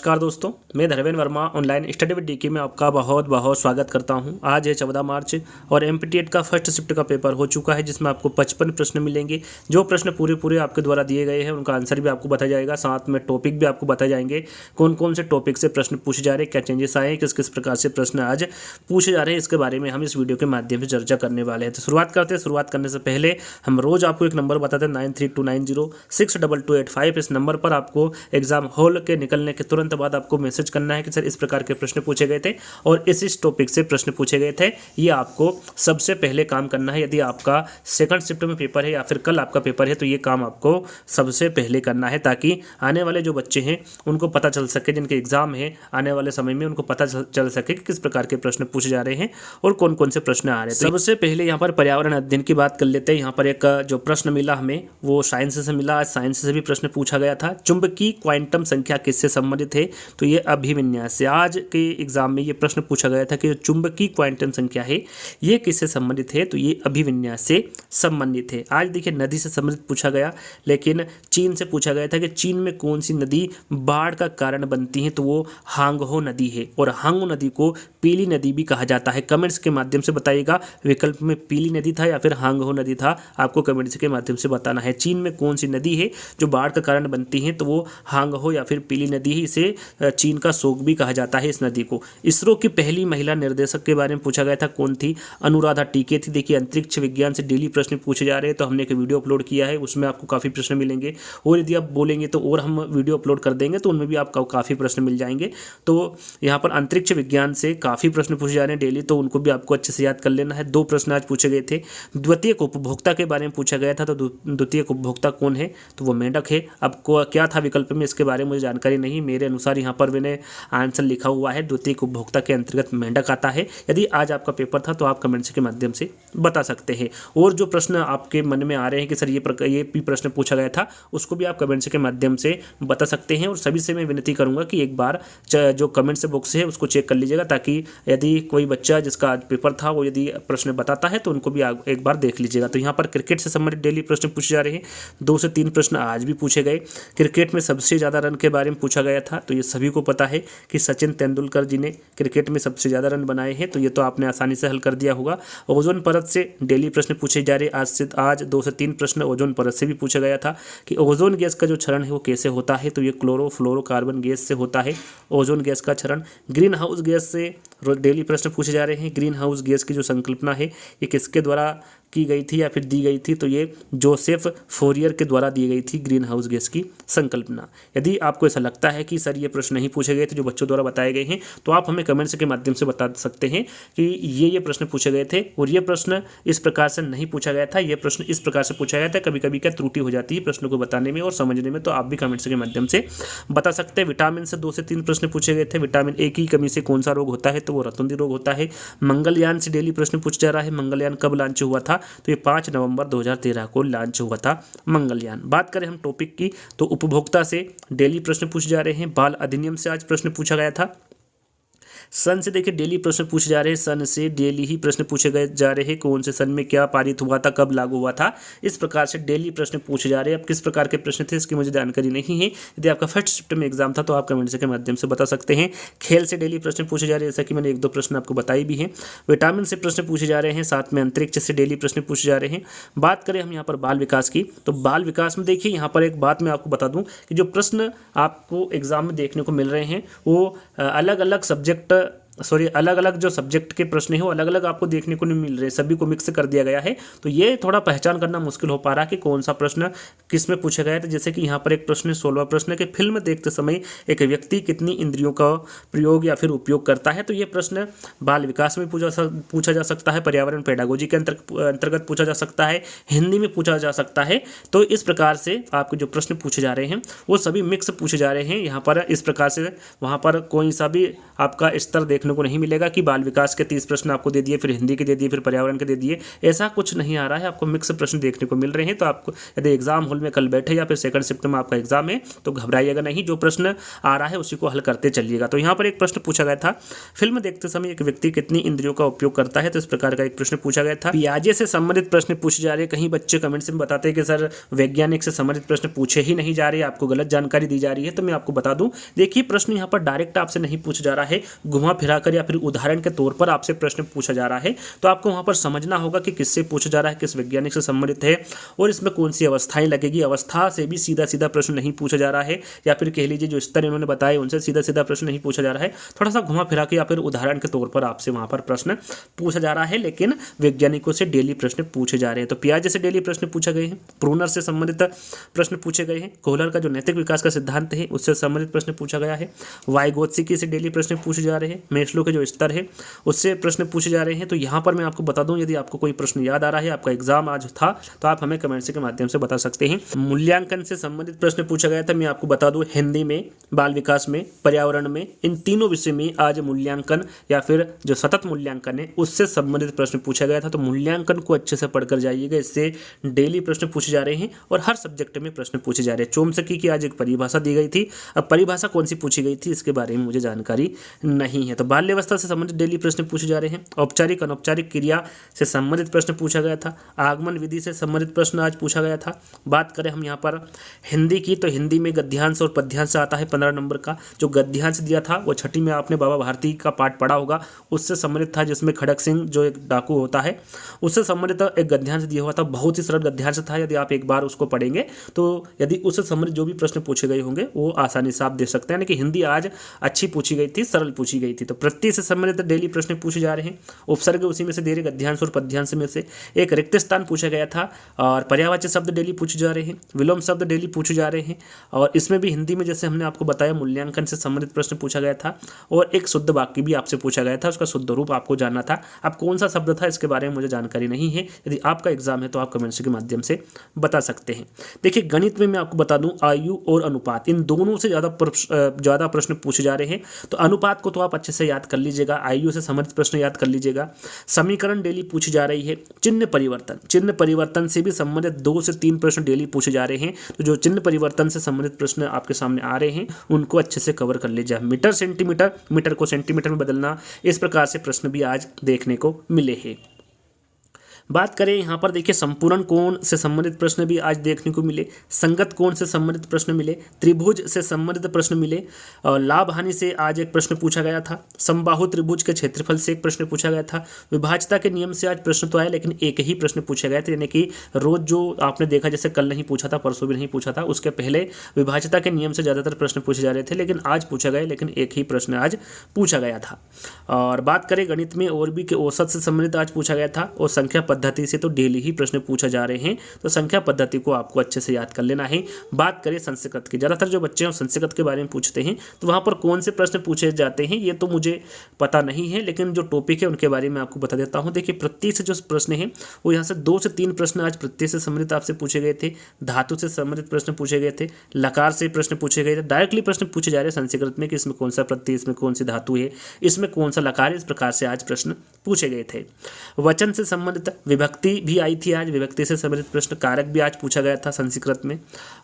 नमस्कार दोस्तों, मैं Dharmendra Verma online study with DK में आपका बहुत बहुत स्वागत करता हूं। आज है 14 मार्च और एमपीटीएट का फर्स्ट शिफ्ट का पेपर हो चुका है, जिसमें आपको 55 प्रश्न मिलेंगे। जो प्रश्न पूरे आपके द्वारा दिए गए हैं उनका आंसर भी आपको बताया जाएगा, साथ में टॉपिक भी आपको बताए जाएंगे, कौन कौन से टॉपिक से प्रश्न पूछे जा रहे हैं, क्या चेंजेस आए हैं, किस किस प्रकार से प्रश्न आज पूछे जा रहे हैं, इसके बारे में हम इस वीडियो के माध्यम से चर्चा करने वाले हैं। तो शुरुआत करते हैं। शुरुआत करने से पहले हम रोज आपको एक नंबर बताते हैं 9329062285। इस नंबर पर आपको एग्जाम हॉल के निकलने के तुरंत बाद आपको मैसेज करना है कि सर इस प्रकार के प्रश्न पूछे गए थे और इस टॉपिक से प्रश्न पूछे गए थे। ये आपको सबसे पहले काम करना है। यदि आपका सेकंड शिफ्ट में पेपर है या फिर कल आपका पेपर है तो ये काम आपको सबसे पहले करना है, ताकि आने वाले जो बच्चे हैं उनको पता चल सके, जिनके एग्जाम है आने वाले समय में उनको पता चल सके कि किस प्रकार के प्रश्न पूछे जा रहे हैं और कौन कौन से प्रश्न आ रहे हैं। सबसे पहले यहाँ पर पर्यावरण अध्ययन की बात कर लेते हैं। यहाँ पर एक जो प्रश्न मिला हमें वो साइंस से मिला। साइंस से भी प्रश्न पूछा गया था। चुंबकीय क्वांटम संख्या किससे संबंधित है? तो ये अभिविन्यास से। आज के एग्जाम में ये प्रश्न पूछा गया था कि चुंबकीय क्वांटम संख्या है ये किससे संबंधित है? तो ये अभिविन्यास से संबंधित है। आज देखिए नदी से संबंधित पूछा गया, लेकिन चीन से पूछा गया था कि चीन में कौन सी नदी बाढ़ का कारण बनती है? तो वो हांगहो नदी है, और हांगहो नदी को पीली नदी भी कहा जाता है। कमेंट्स के माध्यम से बताइएगा, विकल्प में पीली नदी था या फिर हांगहो नदी था, आपको कमेंट्स के माध्यम से बताना है। चीन में कौन सी नदी है जो बाढ़ का कारण बनती है? तो वो हांगहो या फिर पीली नदी ही। इसे चीन का शोक भी कहा जाता है इस नदी को। इसरो की पहली महिला निर्देशक के बारे में पूछा गया था, कौन थी? अनुराधा टीके थी। देखिए अंतरिक्ष विज्ञान से डेली प्रश्न पूछे जा रहे हैं, तो हमने एक वीडियो अपलोड किया है, उसमें आपको काफ़ी प्रश्न मिलेंगे, और यदि आप बोलेंगे तो और हम वीडियो अपलोड कर देंगे तो उनमें भी आपको काफ़ी प्रश्न मिल जाएंगे। तो यहाँ पर अंतरिक्ष विज्ञान से काफ़ी प्रश्न पूछे जा रहे हैं डेली, तो उनको भी आपको अच्छे से याद कर लेना है। 2 प्रश्न आज पूछे गए थे। द्वितीयक उपभोक्ता के बारे में पूछा गया था, तो द्वितीयक उपभोक्ता कौन है? तो वो मेंढक है। अब क्या था विकल्प में, इसके बारे में मुझे जानकारी नहीं, मेरे अनुसार यहाँ पर मैंने आंसर लिखा हुआ है द्वितीयक उपभोक्ता के अंतर्गत मेंढक आता है। यदि आज आपका पेपर था तो आप कमेंट्स के माध्यम से बता सकते हैं। और जो प्रश्न आपके मन में आ रहे हैं कि सर ये भी प्रश्न पूछा गया था, उसको भी आप कमेंट्स के माध्यम से बता सकते हैं। और सभी से मैं विनती करूंगा कि एक बार जो कमेंट्स बॉक्स है उसको चेक कर लीजिएगा, ताकि यदि कोई बच्चा जिसका आज पेपर था वो यदि प्रश्न बताता है तो उनको भी एक बार देख लीजिएगा। तो यहाँ पर क्रिकेट से संबंधित डेली प्रश्न पूछे जा रहे हैं। 2 से 3 प्रश्न आज भी पूछे गए। क्रिकेट में सबसे ज़्यादा रन के बारे में पूछा गया था, तो ये सभी को पता है कि सचिन तेंदुलकर जी ने क्रिकेट में सबसे ज़्यादा रन बनाए हैं, तो ये तो आपने आसानी से हल कर दिया होगा। ओजोन परत से डेली प्रश्न पूछे जा रहे हैं। आज 2 से 3 प्रश्न ओजोन परत से भी पूछा गया था कि ओजोन गैस का जो क्षरण है वो कैसे होता है? तो ये क्लोरोफ्लोरोकार्बन गैस से होता है ओजोन गैस का क्षरण। ग्रीन हाउस गैस से डेली प्रश्न पूछे जा रहे हैं। ग्रीन हाउस गैस की जो संकल्पना है ये किसके द्वारा की गई थी या फिर दी गई थी? तो ये जोसेफ फोरियर के द्वारा दी गई थी ग्रीन हाउस गैस की संकल्पना। यदि आपको ऐसा लगता है कि सर ये प्रश्न नहीं पूछे गए थे जो बच्चों द्वारा बताए गए हैं, तो आप हमें कमेंट्स के माध्यम से बता सकते हैं कि ये प्रश्न पूछे गए थे और ये प्रश्न इस प्रकार से नहीं पूछा गया था, ये प्रश्न इस प्रकार से पूछा गया था। कभी कभी क्या त्रुटि हो जाती है प्रश्नों को बताने में और समझने में, तो आप भी कमेंट्स के माध्यम से बता सकते हैं। विटामिन से 2 से 3 प्रश्न पूछे गए थे। विटामिन ए की कमी से कौन सा रोग होता है? तो वो रतुंधी रोग होता है। मंगलयान से डेली प्रश्न पूछा जा रहा है। मंगलयान कब लॉन्च हुआ था? तो ये 5 नवंबर 2013 को लॉन्च हुआ था मंगलयान। बात करें हम टॉपिक की, तो उपभोक्ता से डेली प्रश्न पूछे जा रहे हैं। बाल अधिनियम से आज प्रश्न पूछा गया था। सन से देखिए डेली प्रश्न पूछे जा रहे हैं। सन से डेली ही प्रश्न पूछे गए जा रहे हैं। कौन से सन में क्या पारित हुआ था, कब लागू हुआ था, इस प्रकार से डेली प्रश्न पूछे जा रहे हैं। अब किस प्रकार के प्रश्न थे इसकी मुझे जानकारी नहीं है। यदि आपका फर्स्ट शिफ्ट में एग्जाम था तो आप कमेंट्स के माध्यम से बता सकते हैं। खेल से डेली प्रश्न पूछे जा रहे हैं, जैसा कि मैंने 1-2 प्रश्न आपको बताई भी हैं। विटामिन से प्रश्न पूछे जा रहे हैं, साथ में अंतरिक्ष से डेली प्रश्न पूछे जा रहे हैं। बात करें हम यहाँ पर बाल विकास की, तो बाल विकास में देखिए यहाँ पर एक बात मैं आपको बता दूँ कि जो प्रश्न आपको एग्जाम में देखने को मिल रहे हैं वो अलग अलग जो सब्जेक्ट के प्रश्न हैं वो अलग अलग आपको देखने को नहीं मिल रहे, सभी को मिक्स कर दिया गया है। तो ये थोड़ा पहचान करना मुश्किल हो पा रहा है कि कौन सा प्रश्न किस में पूछा गया है। तो जैसे कि यहाँ पर एक प्रश्न 16वां प्रश्न कि फिल्म देखते समय एक व्यक्ति कितनी इंद्रियों का प्रयोग या फिर उपयोग करता है? तो ये प्रश्न बाल विकास में पूछा जा सकता है, पर्यावरण पेडागोजी के अंतर्गत पूछा जा सकता है, हिंदी में पूछा जा सकता है। तो इस प्रकार से आपके जो प्रश्न पूछे जा रहे हैं वो सभी मिक्स पूछे जा रहे हैं। यहाँ पर इस प्रकार से वहाँ पर कोई सा भी आपका स्तर देखने को नहीं मिलेगा कि बाल विकास के 30 प्रश्न आपको दे दिए, फिर हिंदी के दे दिए, फिर पर्यावरण के दे दिए, ऐसा कुछ नहीं आ रहा है। आपको मिक्स प्रश्न देखने को मिल रहे हैं। तो आपको यदि एग्जाम हॉल में कल बैठे या फिर सेकंड शिफ्ट में आपका एग्जाम है तो घबराइएगा नहीं, जो प्रश्न आ रहा है उसी को हल करते चलिएगा। तो यहाँ पर एक प्रश्न पूछा गया था, फिल्म देखते समय एक व्यक्ति कितनी इंद्रियों का उपयोग करता है? तो इस प्रकार का एक प्रश्न पूछा गया था। पियाजे से संबंधित प्रश्न पूछे जा रहे हैं। कहीं बच्चे कमेंट्स में बताते हैं कि सर वैज्ञानिक से संबंधित प्रश्न पूछे ही नहीं जा रहे, आपको गलत जानकारी दी जा रही है। तो मैं आपको बता दूं, देखिए प्रश्न यहाँ पर डायरेक्ट आपसे नहीं पूछा जा रहा है, घुमा फिरा कर या फिर उदाहरण के तौर पर आपसे प्रश्न पूछा जा रहा है। तो आपको वहाँ पर समझना होगा कि किससे पूछा जा रहा है, किस वैज्ञानिक से संबंधित है और इसमें कौन सी अवस्थाएं लगेगी। अवस्था से भी सीधा सीधा प्रश्न नहीं पूछा जा रहा है, या फिर कह लीजिए जो स्तर इन्होंने बताए उनसे सीधा सीधा प्रश्न नहीं पूछा जा रहा है। थोड़ा सा घुमा फिरा के या फिर उदाहरण के तौर पर आपसे वहाँ पर प्रश्न पूछा जा रहा है, लेकिन वैज्ञानिकों से डेली प्रश्न पूछे जा रहे हैं। तो पियाजे से डेली प्रश्न पूछे गए हैं, प्रूनर से संबंधित प्रश्न पूछे गए हैं, कोहलर का जो नैतिक विकास का सिद्धांत है उससे संबंधित प्रश्न पूछा गया है, वाइगोत्स्की से डेली प्रश्न पूछे जा रहे हैं, मेस्लो के जो स्तर है उससे प्रश्न पूछे जा रहे हैं। तो यहाँ पर मैं आपको बता दूं, यदि आपको कोई प्रश्न याद आ रहा है, आपका एग्जाम आज था, तो आप हमें कमेंट्स के माध्यम से बता सकते हैं। मूल्यांकन से संबंधित प्रश्न पूछा गया था। मैं आपको बता दूं, हिंदी में, बाल विकास में, पर्यावरण में, इन तीनों विषय में आज मूल्यांकन या फिर जो सतत मूल्यांकन है उससे संबंधित प्रश्न पूछा गया था। तो मूल्यांकन को अच्छे से पढ़कर जाइएगा, इससे डेली प्रश्न पूछे जा रहे हैं और हर सब्जेक्ट में प्रश्न पूछे जा रहे हैं। चोम्स्की की आज एक परिभाषा दी गई थी, अब परिभाषा कौन सी पूछी गई थी इसके बारे में मुझे जानकारी नहीं है। तो बाल्यावस्था से संबंधित डेली प्रश्न पूछे जा रहे हैं। औपचारिक अनौपचारिक क्रिया से संबंधित प्रश्न पूछा गया था। आगमन विधि से संबंधित प्रश्न आज पूछा गया था। बात करें हम यहाँ पर हिंदी की, तो हिंदी में गद्यांश और पद्यांश आता है 15 नंबर का। जो गद्यांश दिया था वो छठी में आपने बाबा भारती का पाठ पढ़ा होगा, उससे संबंधित था, जिसमें खड़क सिंह जो एक डाकू होता है उससे संबंधित एक गद्यांश दिया हुआ था। बहुत ही सरल गद्यांश था, यदि आप एक बार उसको पढ़ेंगे तो यदि उससे संबंधित जो भी प्रश्न पूछे गए होंगे वो आसानी से आप देख सकते हैं कि हिंदी आज अच्छी पूछी गई थी, सरल पूछी गई थी। तो प्रत्यय से संबंधित डेली प्रश्न पूछे जा रहे हैं। उपसर्ग उसी में से दे रहे, गद्यांश और पद्यांश में से। एक रिक्त स्थान पूछा गया था और पर्यायवाची शब्द डेली पूछे जा रहे हैं, विलोम शब्द डेली पूछे जा रहे हैं। और इसमें भी हिंदी में जैसे हमने आपको बताया मूल्यांकन से संबंधित प्रश्न पूछा गया था और एक शुद्ध वाक्य भी आपसे पूछा गया था, उसका शुद्ध रूप आपको जानना था। अब कौन सा शब्द था इसके बारे में मुझे जानकारी नहीं है, यदि आपका एग्जाम है तो आप कमेंट्स के माध्यम से बता सकते हैं। देखिए गणित में मैं आपको बता दूं, आयु और अनुपात, इन दोनों से ज़्यादा प्रश्न पूछे जा रहे हैं। तो अनुपात को तो आप अच्छे से याद कर लीजिएगा, आयु से संबंधित प्रश्न याद कर लीजिएगा। समीकरण डेली पूछी जा रही है। चिन्ह परिवर्तन से भी संबंधित 2 से 3 प्रश्न डेली पूछे जा रहे हैं। तो जो चिन्ह परिवर्तन से संबंधित प्रश्न आपके सामने आ रहे हैं उनको अच्छे से कवर कर लीजिए। मीटर सेंटीमीटर, मीटर को सेंटीमीटर में बदलना, इस प्रकार से प्रश्न भी आज देखने को मिले हैं। बात करें यहाँ पर देखिए संपूर्ण कोण से संबंधित प्रश्न भी आज देखने को मिले, संगत कोण से संबंधित प्रश्न मिले, त्रिभुज से संबंधित प्रश्न मिले, और लाभ हानि से आज एक प्रश्न पूछा गया था। समबाहु त्रिभुज के क्षेत्रफल से एक प्रश्न पूछा गया था। विभाज्यता के नियम से आज प्रश्न तो आया, लेकिन एक ही प्रश्न पूछे गए थे, यानी कि रोज जो आपने देखा जैसे कल नहीं पूछा था, परसों भी नहीं पूछा था, उसके पहले विभाज्यता के नियम से ज़्यादातर प्रश्न पूछे जा रहे थे, लेकिन आज पूछा गया, लेकिन एक ही प्रश्न आज पूछा गया था। और बात करें गणित में और भी के औसत से संबंधित आज पूछा गया था, और संख्या पद्धति से तो डेली ही प्रश्न पूछा जा रहे हैं। तो संख्या पद्धति को आपको अच्छे से याद कर लेना है। बात करें संस्कृत की, ज़्यादातर जो बच्चे हैं संस्कृत के बारे में पूछते हैं, तो वहाँ पर कौन से प्रश्न पूछे जाते हैं ये तो मुझे पता नहीं है, लेकिन जो टॉपिक है उनके बारे में आपको बता देता हूँ। देखिए प्रत्यय से जो प्रश्न है वो यहाँ से 2 से 3 प्रश्न आज प्रत्यय से संबंधित आपसे पूछे गए थे। धातु से संबंधित प्रश्न पूछे गए थे, लकार से प्रश्न पूछे गए थे। डायरेक्टली प्रश्न पूछे जा रहे हैं संस्कृत में कि इसमें कौन सा प्रत्यय, इसमें कौन सी धातु है, इसमें कौन सा लकार है, इस प्रकार से आज प्रश्न पूछे गए थे। वचन से संबंधित विभक्ति भी आई थी आज, विभक्ति से संबंधित प्रश्न, कारक भी आज पूछा गया था संस्कृत में।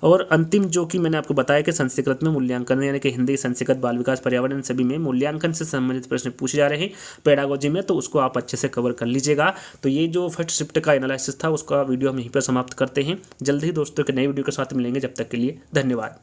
और अंतिम जो कि मैंने आपको बताया कि संस्कृत में मूल्यांकन यानी कि हिंदी, संस्कृत, बाल विकास, पर्यावरण सभी में मूल्यांकन से संबंधित प्रश्न पूछे जा रहे हैं पेडागोजी में, तो उसको आप अच्छे से कवर कर लीजिएगा। तो ये जो फर्स्ट शिफ्ट का एनालिसिस था उसका वीडियो हम यहीं पर समाप्त करते हैं। जल्द ही दोस्तों के नई वीडियो के साथ मिलेंगे, जब तक के लिए धन्यवाद।